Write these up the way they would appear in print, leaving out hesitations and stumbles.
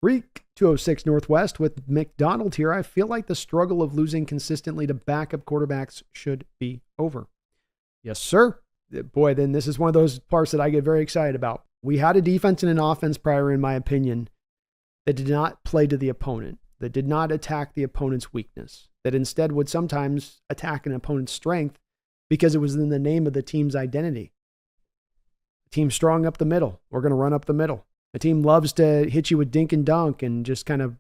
Freak 206 Northwest with McDonald here. I feel like the struggle of losing consistently to backup quarterbacks should be over. Yes, sir. Boy, then this is one of those parts that I get very excited about. We had a defense and an offense prior, in my opinion, that did not play to the opponent, that did not attack the opponent's weakness, that instead would sometimes attack an opponent's strength because it was in the name of the team's identity. The team's strong up the middle. We're going to run up the middle. A team loves to hit you with dink and dunk and just kind of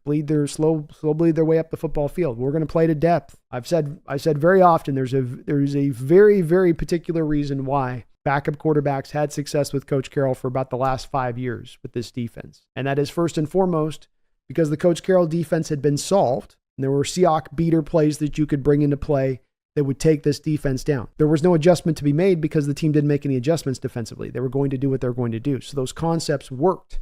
slow bleed their way up the football field. We're going to play to depth. I've said very often there's a very, very particular reason why backup quarterbacks had success with Coach Carroll for about the last 5 years with this defense. And that is first and foremost because the Coach Carroll defense had been solved. And there were Seahawks beater plays that you could bring into play that would take this defense down. There was no adjustment to be made because the team didn't make any adjustments defensively. They were going to do what they're going to do. So those concepts worked.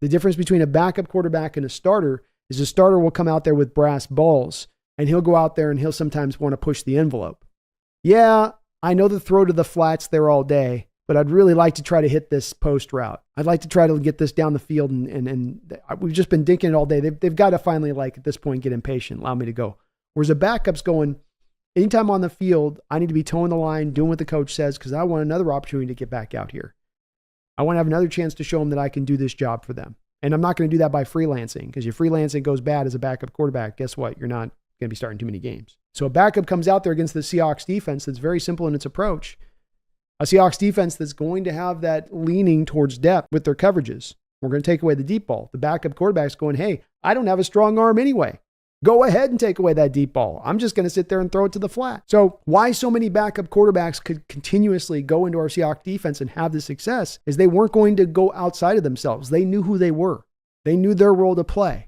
The difference between a backup quarterback and a starter is a starter will come out there with brass balls, and he'll go out there and he'll sometimes want to push the envelope. Yeah, I know the throw to the flats there all day, but I'd really like to try to hit this post route. I'd like to try to get this down the field, and we've just been dinking it all day. They've got to finally, at this point, get impatient, allow me to go. Whereas a backup's going, anytime on the field, I need to be towing the line, doing what the coach says, because I want another opportunity to get back out here. I want to have another chance to show them that I can do this job for them. And I'm not going to do that by freelancing, because your freelancing goes bad as a backup quarterback. Guess what? You're not going to be starting too many games. So a backup comes out there against the Seahawks defense that's very simple in its approach. A Seahawks defense that's going to have that leaning towards depth with their coverages. We're going to take away the deep ball. The backup quarterback's going, hey, I don't have a strong arm anyway. Go ahead and take away that deep ball. I'm just going to sit there and throw it to the flat. So why so many backup quarterbacks could continuously go into our Seahawks defense and have the success is they weren't going to go outside of themselves. They knew who they were. They knew their role to play.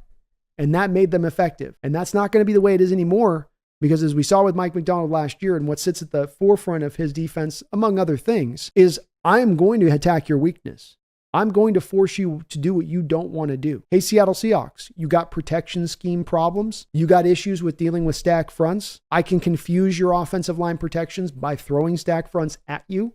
And that made them effective. And that's not going to be the way it is anymore, because as we saw with Mike McDonald last year, and what sits at the forefront of his defense, among other things, is I am going to attack your weakness. I'm going to force you to do what you don't want to do. Hey, Seattle Seahawks, you got protection scheme problems. You got issues with dealing with stack fronts. I can confuse your offensive line protections by throwing stack fronts at you.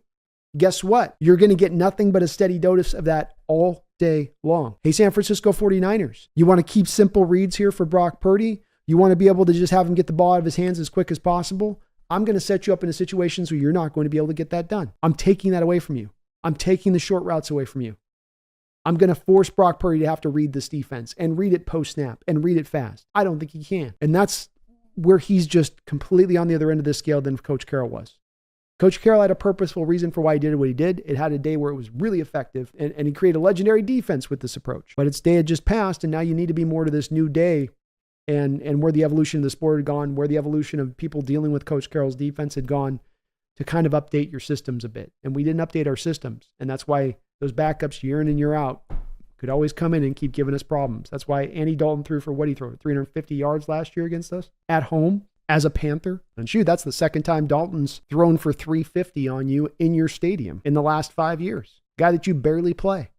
Guess what? You're going to get nothing but a steady dose of that all day long. Hey, San Francisco 49ers, you want to keep simple reads here for Brock Purdy? You want to be able to just have him get the ball out of his hands as quick as possible? I'm going to set you up into situations where you're not going to be able to get that done. I'm taking that away from you. I'm taking the short routes away from you. I'm going to force Brock Purdy to have to read this defense and read it post-snap and read it fast. I don't think he can. And that's where he's just completely on the other end of the scale than Coach Carroll was. Coach Carroll had a purposeful reason for why he did what he did. It had a day where it was really effective, and he created a legendary defense with this approach. But its day had just passed, and now you need to be more to this new day and where the evolution of the sport had gone, where the evolution of people dealing with Coach Carroll's defense had gone, to kind of update your systems a bit. And we didn't update our systems. And that's why those backups year in and year out could always come in and keep giving us problems. That's why Andy Dalton threw for what he threw, 350 yards last year against us at home as a Panther. And shoot, that's the second time Dalton's thrown for 350 on you in your stadium in the last 5 years. Guy that you barely play.